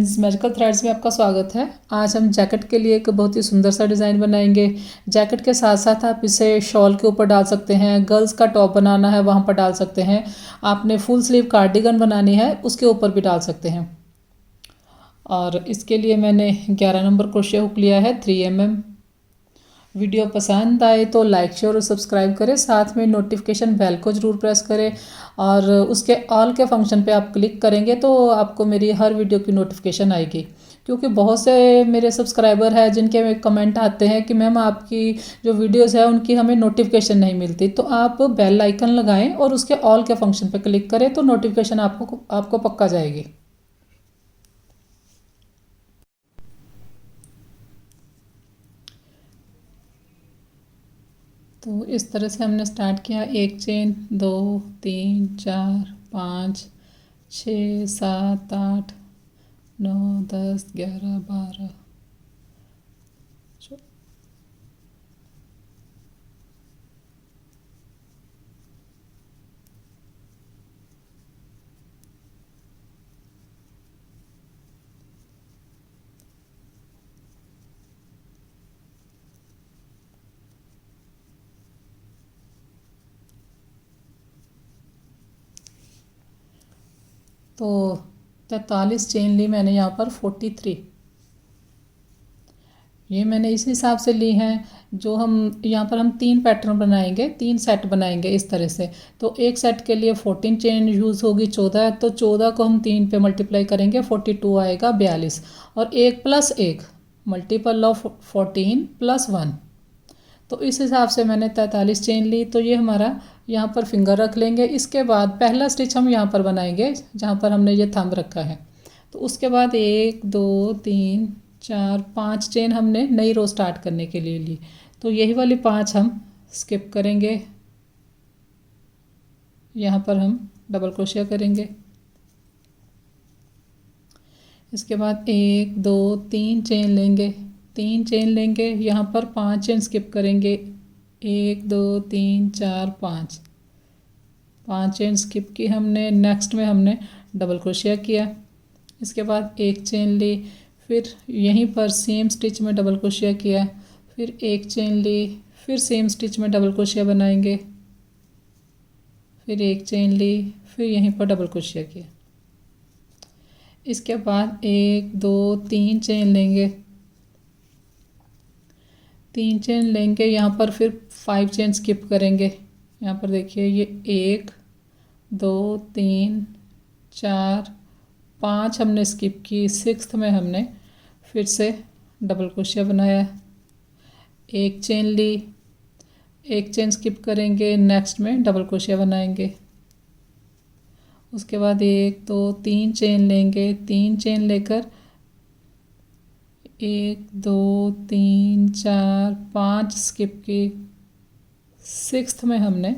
Friends, magical threads में आपका स्वागत है। आज हम जैकेट के लिए एक बहुत ही सुंदर सा डिज़ाइन बनाएंगे। जैकेट के साथ साथ आप इसे शॉल के ऊपर डाल सकते हैं, गर्ल्स का टॉप बनाना है वहाँ पर डाल सकते हैं, आपने फुल स्लीव कार्डिगन बनानी है उसके ऊपर भी डाल सकते हैं। और इसके लिए मैंने 11 नंबर क्रोशे हुक लिया है 3 mm। वीडियो पसंद आए तो लाइक शेयर और सब्सक्राइब करें, साथ में नोटिफिकेशन बेल को ज़रूर प्रेस करें और उसके ऑल के फंक्शन पे आप क्लिक करेंगे तो आपको मेरी हर वीडियो की नोटिफिकेशन आएगी। क्योंकि बहुत से मेरे सब्सक्राइबर हैं जिनके कमेंट आते हैं कि मैम आपकी जो वीडियोस है उनकी हमें नोटिफिकेशन नहीं मिलती, तो आप बेल आइकन लगाएं और उसके ऑल के फंक्शन पे क्लिक करें तो नोटिफिकेशन आपको पक्का जाएगी। तो इस तरह से हमने स्टार्ट किया, एक चेन, 2 3 4 5 6 7 8 9 10 11 12। तो 43 चेन ली मैंने यहाँ पर 43। ये मैंने इस हिसाब से ली हैं जो हम यहाँ पर हम 3 पैटर्न बनाएंगे, 3 सेट बनाएंगे इस तरह से। तो एक सेट के लिए 14 चेन यूज़ होगी, 14, तो 14 को हम 3 पे मल्टीप्लाई करेंगे, 42 आएगा 42। और 1 + 1 मल्टीपल ऑफ 14 + 1। तो इस हिसाब से मैंने 43 चेन ली। तो ये हमारा यहाँ पर फिंगर रख लेंगे। इसके बाद पहला स्टिच हम यहाँ पर बनाएंगे जहाँ पर हमने ये थंब रखा है। तो उसके बाद 1 2 3 4 5 चेन हमने नई रो स्टार्ट करने के लिए ली। तो यही वाली 5 हम स्किप करेंगे, यहाँ पर हम डबल क्रोशिया करेंगे। इसके बाद 1 2 3 चेन लेंगे, 3 चेन लेंगे, यहाँ पर 5 चेन स्किप करेंगे, 1 2 3 4 5 चेन स्किप की हमने। नेक्स्ट में हमने डबल क्रोशिया किया। इसके बाद एक चेन ली, फिर यहीं पर सेम स्टिच में डबल क्रोशिया किया, फिर एक चेन ली, फिर सेम स्टिच में डबल क्रोशिया बनाएंगे, फिर एक चेन ली, फिर यहीं पर डबल क्रोशिया किया। इसके बाद 1 2 3 चेन लेंगे, 3 चेन लेंगे, यहाँ पर फिर 5 चेन स्किप करेंगे। यहाँ पर देखिए ये 1 2 3 4 5 हमने स्किप की, 6th में हमने फिर से डबल क्रोशिया बनाया, एक चेन ली, एक चेन स्किप करेंगे, नेक्स्ट में डबल क्रोशिया बनाएंगे। उसके बाद 1 2 3 चेन लेंगे, 3 चेन लेकर 1 2 3 4 5 स्किप की, 6th में हमने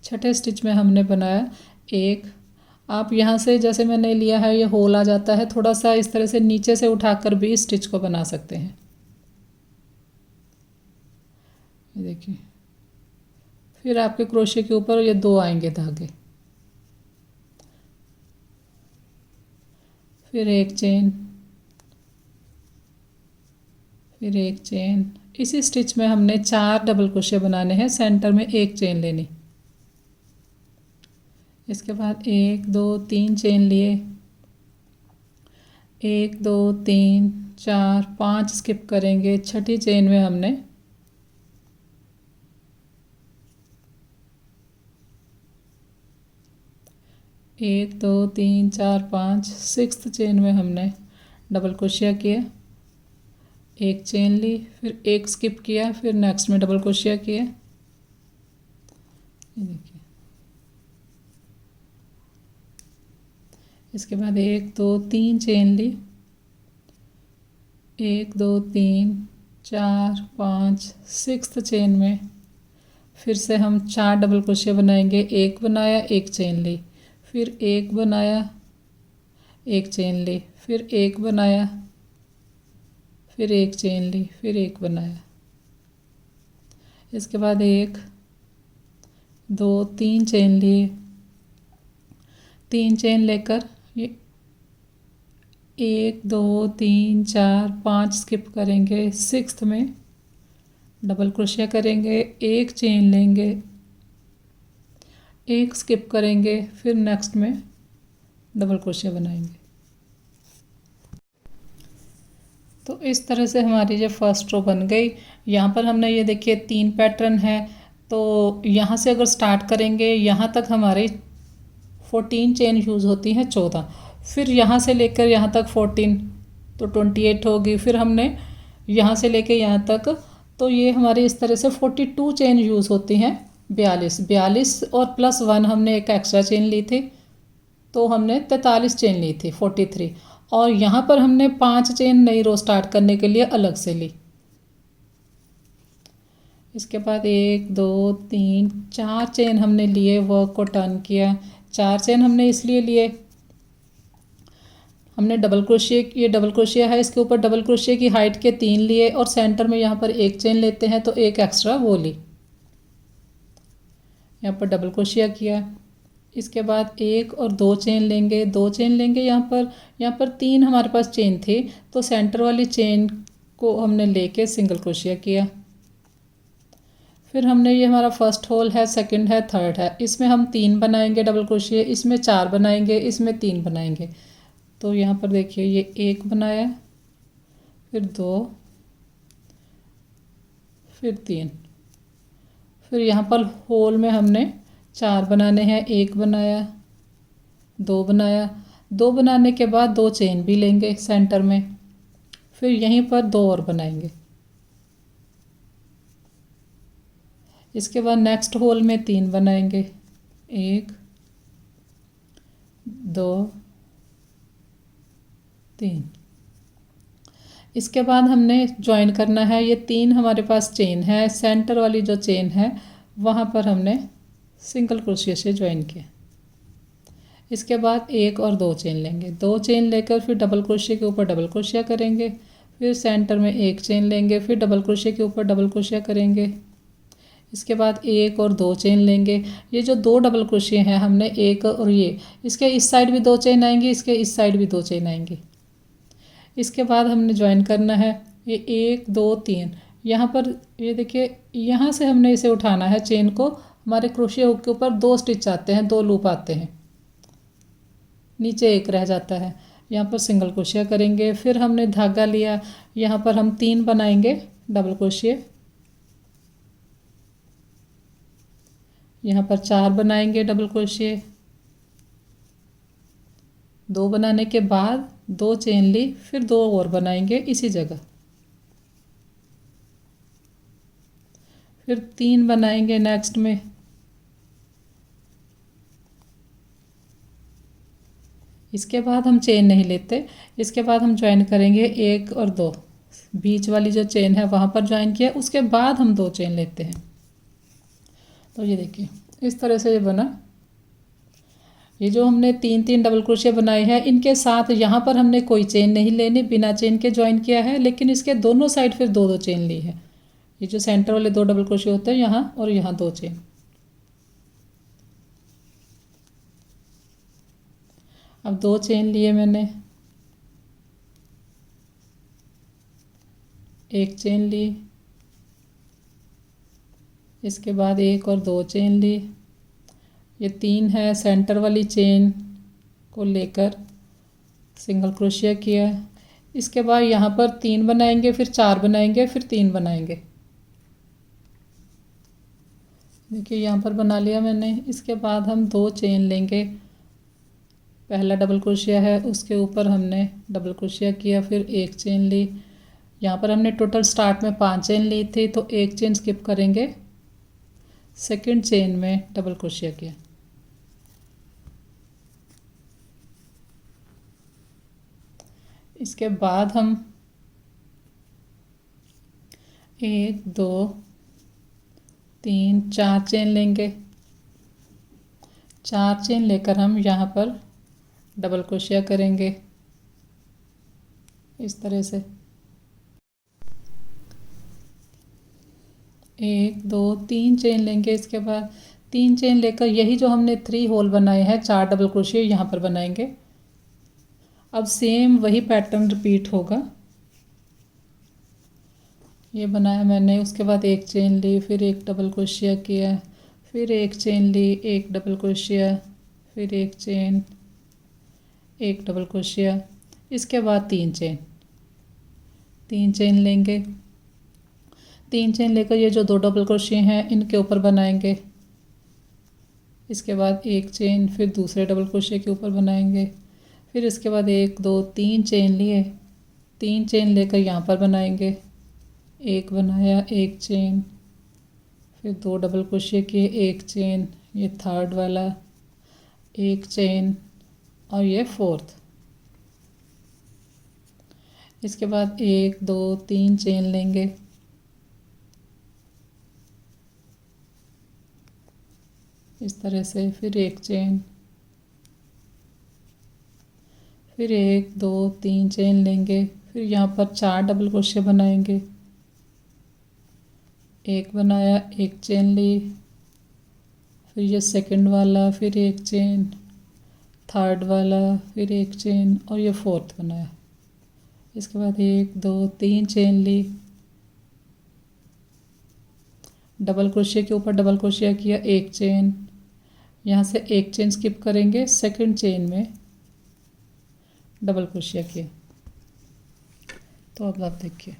छठे स्टिच में हमने बनाया एक। आप यहाँ से जैसे मैंने लिया है ये होल आ जाता है, थोड़ा सा इस तरह से नीचे से उठाकर भी स्टिच को बना सकते हैं। ये देखिए, फिर आपके क्रोशे के ऊपर ये 2 आएंगे धागे, फिर एक चेन, फिर एक चेन। इसी स्टिच में हमने 4 डबल क्रोशे बनाने हैं, सेंटर में एक चेन लेनी। इसके बाद 1 2 3 चेन लिए, 1 2 3 4 5 स्किप करेंगे, छठी चेन में हमने एक दो तीन चार 5 6th चेन में हमने डबल क्रोशिया किया, एक चेन ली, फिर एक स्किप किया, फिर नेक्स्ट में डबल क्रोशिया किया। ये देखिए, इसके बाद 1 2 3 चेन ली, 1 2 3 4 5 6th चेन में फिर से हम 4 डबल क्रोशिया बनाएंगे। एक बनाया, एक चेन ली, फिर एक बनाया, एक चेन ली, फिर एक बनाया, फिर एक चेन ली, फिर एक बनाया। इसके बाद 1 2 3 चेन लिए, 3 चेन लेकर ये 1 2 3 4 5 स्किप करेंगे, सिक्स्थ में डबल क्रोशिया करेंगे, एक चेन लेंगे, एक स्किप करेंगे, फिर नेक्स्ट में डबल क्रोशिया बनाएंगे। तो इस तरह से हमारी जो फर्स्ट रो बन गई। यहाँ पर हमने ये देखिए 3 पैटर्न है, तो यहाँ से अगर स्टार्ट करेंगे यहाँ तक हमारे 14 चेन यूज़ होती हैं, 14, फिर यहाँ से लेकर यहाँ तक 14 तो 28 होगी। फिर हमने यहाँ से लेकर यहाँ तक, तो ये हमारी इस तरह से 42 चेन यूज़ होती हैं, 42 और प्लस 1 हमने एक एक्स्ट्रा चेन ली थी, तो हमने 43 चेन ली थी, 43। और यहाँ पर हमने 5 चेन नई रो स्टार्ट करने के लिए अलग से ली। इसके बाद 1 2 3 4 चेन हमने लिए, वर्क को टर्न किया। 4 चेन हमने इसलिए लिए, हमने डबल क्रोशिया, ये डबल क्रोशिया है, इसके ऊपर डबल क्रोशिया की हाइट के 3 लिए और सेंटर में यहाँ पर एक चेन लेते हैं, तो एक एक्स्ट्रा वो ली। यहाँ पर डबल क्रोशिया किया। इसके बाद 1 और 2 चेन लेंगे, 2 चेन लेंगे। यहाँ पर 3 हमारे पास चेन थी, तो सेंटर वाली चेन को हमने लेके सिंगल क्रोशिया किया। फिर हमने, ये हमारा फर्स्ट होल है, सेकंड है, थर्ड है, इसमें हम 3 बनाएंगे डबल क्रोशिया, इसमें 4 बनाएंगे, इसमें 3 बनाएंगे। तो यहाँ पर देखिए ये 1 बनाया, फिर 2, फिर 3, फिर यहाँ पर होल में हमने 4 बनाने हैं, 1 बनाया, 2 बनाया, 2 बनाने के बाद 2 चेन भी लेंगे सेंटर में, फिर यहीं पर 2 और बनाएंगे। इसके बाद नेक्स्ट होल में 3 बनाएंगे, 1 2 3। इसके बाद हमने ज्वाइन करना है, ये 3 हमारे पास चेन है, सेंटर वाली जो चेन है वहाँ पर हमने सिंगल क्रोशिया से ज्वाइन किया। इसके बाद 1 और 2 चेन लेंगे, 2 चेन लेकर फिर डबल क्रोशिया के ऊपर डबल क्रोशिया करेंगे, फिर सेंटर में 1 चेन लेंगे, फिर डबल क्रोशिया के ऊपर डबल क्रोशिया करेंगे। इसके बाद 1 और 2 चेन लेंगे। ये जो 2 डबल क्रोशिया हैं हमने, 1 और ये, इसके इस साइड भी 2 चेन आएंगी, इसके इस साइड भी 2 चेन आएंगी। इसके बाद हमने ज्वाइन करना है, ये 1 2 3, यहाँ पर ये देखिए, यहाँ से हमने इसे उठाना है चेन को, हमारे क्रोशिया हुक के ऊपर 2 स्टिच आते हैं, 2 लूप आते हैं, नीचे 1 रह जाता है। यहाँ पर सिंगल क्रोशिया करेंगे, फिर हमने धागा लिया, यहाँ पर हम 3 बनाएंगे डबल क्रोशिया, यहाँ पर 4 बनाएंगे डबल क्रोशिया, 2 बनाने के बाद 2 चेन ली, फिर 2 और बनाएंगे इसी जगह, फिर 3 बनाएंगे नेक्स्ट में, इसके बाद हम चेन नहीं लेते। इसके बाद हम ज्वाइन करेंगे 1 और 2, बीच वाली जो चेन है वहाँ पर ज्वाइन किया, उसके बाद हम 2 चेन लेते हैं। तो ये देखिए इस तरह से ये बना। ये जो हमने 3 डबल क्रोशिया बनाए हैं, इनके साथ यहाँ पर हमने कोई चेन नहीं लेनी, बिना चेन के ज्वाइन किया है, लेकिन इसके दोनों साइड फिर 2 चेन ली है। ये जो सेंटर वाले 2 डबल क्रोशिया होते हैं यहाँ, और यहाँ 2 चेन। अब 2 चेन लिए मैंने, 1 चेन ली, इसके बाद 1 और 2 चेन ली, ये 3 है, सेंटर वाली चेन को लेकर सिंगल क्रोशिया किया। इसके बाद यहाँ पर 3 बनाएंगे, फिर 4 बनाएंगे, फिर 3 बनाएंगे। देखिए यहाँ पर बना लिया मैंने। इसके बाद हम 2 चेन लेंगे, पहला डबल क्रोशिया है, उसके ऊपर हमने डबल क्रोशिया किया, फिर 1 चेन ली। यहाँ पर हमने टोटल स्टार्ट में 5 चेन ली थी, तो 1 चेन स्किप करेंगे, सेकंड चेन में डबल क्रोशिया किया। इसके बाद हम 1 2 3 4 चेन लेंगे, 4 चेन लेकर हम यहाँ पर डबल क्रोशिया करेंगे इस तरह से। 1 2 3 चेन लेंगे। इसके बाद 3 चेन लेकर यही जो हमने 3 होल बनाए हैं, 4 डबल क्रोशिया यहाँ पर बनाएंगे। अब सेम वही पैटर्न रिपीट होगा। ये बनाया मैंने, उसके बाद एक चेन ली, फिर एक डबल क्रोशिया किया, फिर एक चेन ली, एक डबल क्रोशिया, फिर एक चेन, एक डबल क्रोशिया, इसके बाद तीन चेन लेंगे। तीन चेन लेकर ये जो दो डबल क्रोशिया हैं इनके ऊपर बनाएंगे। इसके बाद एक चेन, फिर दूसरे डबल क्रोशिया के ऊपर बनाएंगे। फिर इसके बाद एक दो तीन चेन लिए, तीन चेन लेकर यहाँ पर बनाएंगे। एक बनाया, एक चेन, फिर दो डबल क्रोशिया किए, एक चेन, ये थर्ड वाला, एक चेन और ये फोर्थ। इसके बाद एक दो तीन चेन लेंगे। इस तरह से, फिर एक चेन, फिर एक दो तीन चेन लेंगे। फिर यहाँ पर चार डबल क्रोशिया बनाएंगे। एक बनाया, एक चेन ली, फिर ये सेकंड वाला, फिर एक चेन, थर्ड वाला, फिर एक चेन और ये फोर्थ बनाया। इसके बाद एक दो तीन चेन ली, डबल क्रोशिया के ऊपर डबल क्रोशिया किया, एक चेन, यहाँ से एक चेन स्किप करेंगे, सेकंड चेन में डबल क्रोशिया किया। तो अब आप देखिए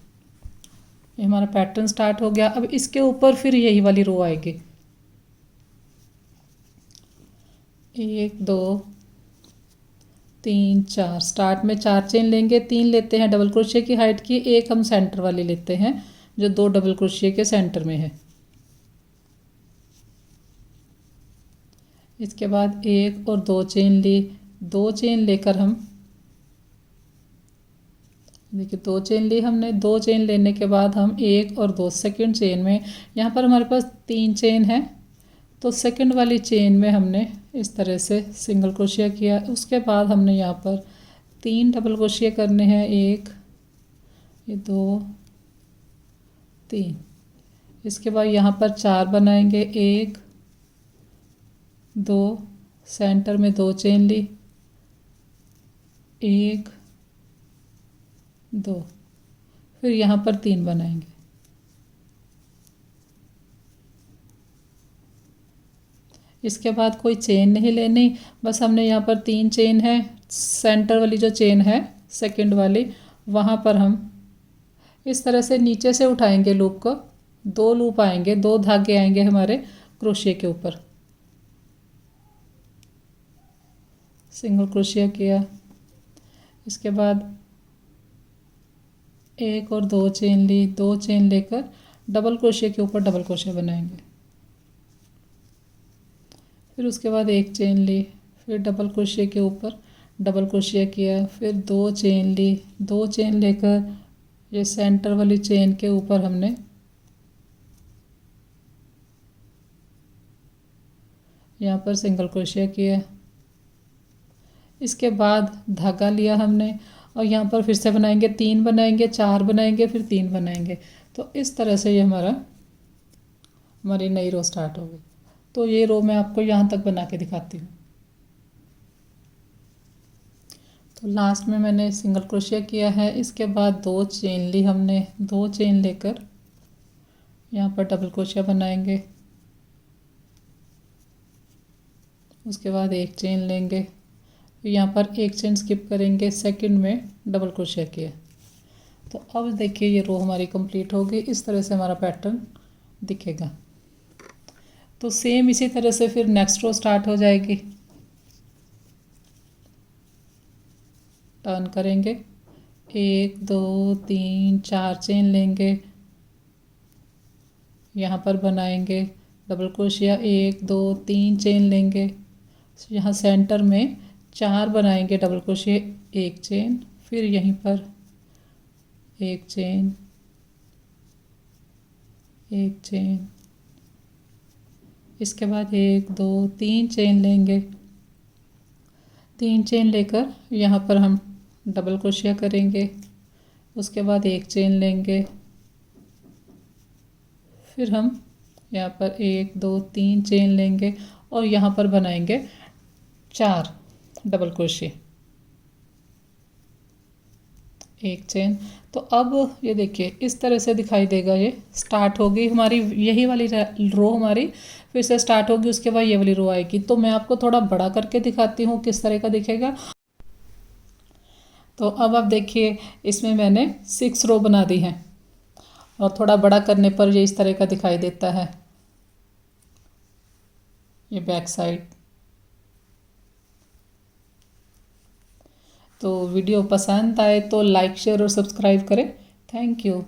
ये हमारा पैटर्न स्टार्ट हो गया। अब इसके ऊपर फिर यही वाली रो आएगी। एक दो तीन चार, स्टार्ट में चार चेन लेंगे, तीन लेते हैं डबल क्रोशिया की हाइट की, एक हम सेंटर वाली लेते हैं जो दो डबल क्रोशिया के सेंटर में है। इसके बाद एक और दो चेन ली, दो चेन लेकर हम देखिए दो चेन ली हमने। दो चेन लेने के बाद हम एक और दो सेकंड चेन में, यहाँ पर हमारे पास तीन चेन है तो सेकंड वाली चेन में हमने इस तरह से सिंगल क्रोशिया किया। उसके बाद हमने यहाँ पर तीन डबल क्रोशिया करने हैं, एक, ये दो, तीन। इसके बाद यहाँ पर चार बनाएंगे, एक दो, सेंटर में दो चेन ली, एक दो, फिर यहाँ पर तीन बनाएंगे। इसके बाद कोई चेन नहीं लेनी, बस हमने यहाँ पर तीन चेन है, सेंटर वाली जो चेन है सेकंड वाली, वहाँ पर हम इस तरह से नीचे से उठाएंगे लूप को। दो लूप आएंगे, दो धागे आएंगे हमारे क्रोशिया के ऊपर। सिंगल क्रोशिया किया, इसके बाद एक और दो चेन ली, दो चेन लेकर डबल क्रोशिया के ऊपर डबल क्रोशिया बनाएंगे। फिर उसके बाद एक चेन ली, फिर डबल क्रोशिया के ऊपर डबल क्रोशिया किया, फिर दो चेन ली, दो चेन लेकर ये सेंटर वाली चेन के ऊपर हमने यहाँ पर सिंगल क्रोशिया किया। इसके बाद धागा लिया हमने और यहाँ पर फिर से बनाएंगे, तीन बनाएंगे, चार बनाएंगे, फिर तीन बनाएंगे। तो इस तरह से ये हमारी नई रो स्टार्ट हो गई। तो ये रो मैं आपको यहाँ तक बना के दिखाती हूँ। तो लास्ट में मैंने सिंगल क्रोशिया किया है। इसके बाद दो चेन ली हमने, दो चेन लेकर यहाँ पर डबल क्रोशिया बनाएंगे। उसके बाद एक चेन लेंगे, यहाँ पर एक चेन स्किप करेंगे, सेकंड में डबल क्रोशिया किया। तो अब देखिए ये रो हमारी कंप्लीट हो गई। इस तरह से हमारा पैटर्न दिखेगा। तो सेम इसी तरह से फिर नेक्स्ट रो स्टार्ट हो जाएगी। टर्न करेंगे, एक दो तीन चार चेन लेंगे, यहाँ पर बनाएंगे डबल क्रोशिया, एक दो तीन चेन लेंगे, यहाँ सेंटर में चार बनाएंगे डबल क्रोशिया, एक चेन, फिर यहीं पर एक चेन, एक चेन। इसके बाद एक दो तीन चेन लेंगे, तीन चेन लेकर यहाँ पर हम डबल क्रोशिया करेंगे। उसके बाद एक चेन लेंगे, फिर हम यहाँ पर एक दो तीन चेन लेंगे और यहाँ पर बनाएंगे चार डबल क्रोशिया। एक चेन। तो अब ये देखिए इस तरह से दिखाई देगा, ये स्टार्ट होगी हमारी, यही वाली रो हमारी फिर से स्टार्ट होगी, उसके बाद ये वाली रो आएगी। तो मैं आपको थोड़ा बड़ा करके दिखाती हूँ किस तरह का दिखेगा। तो अब आप देखिए इसमें मैंने 6 रो बना दी हैं और थोड़ा बड़ा करने पर ये इस तरह का दिखाई देता है, ये बैक साइड। तो वीडियो पसंद आए तो लाइक शेयर और सब्सक्राइब करें। Thank you.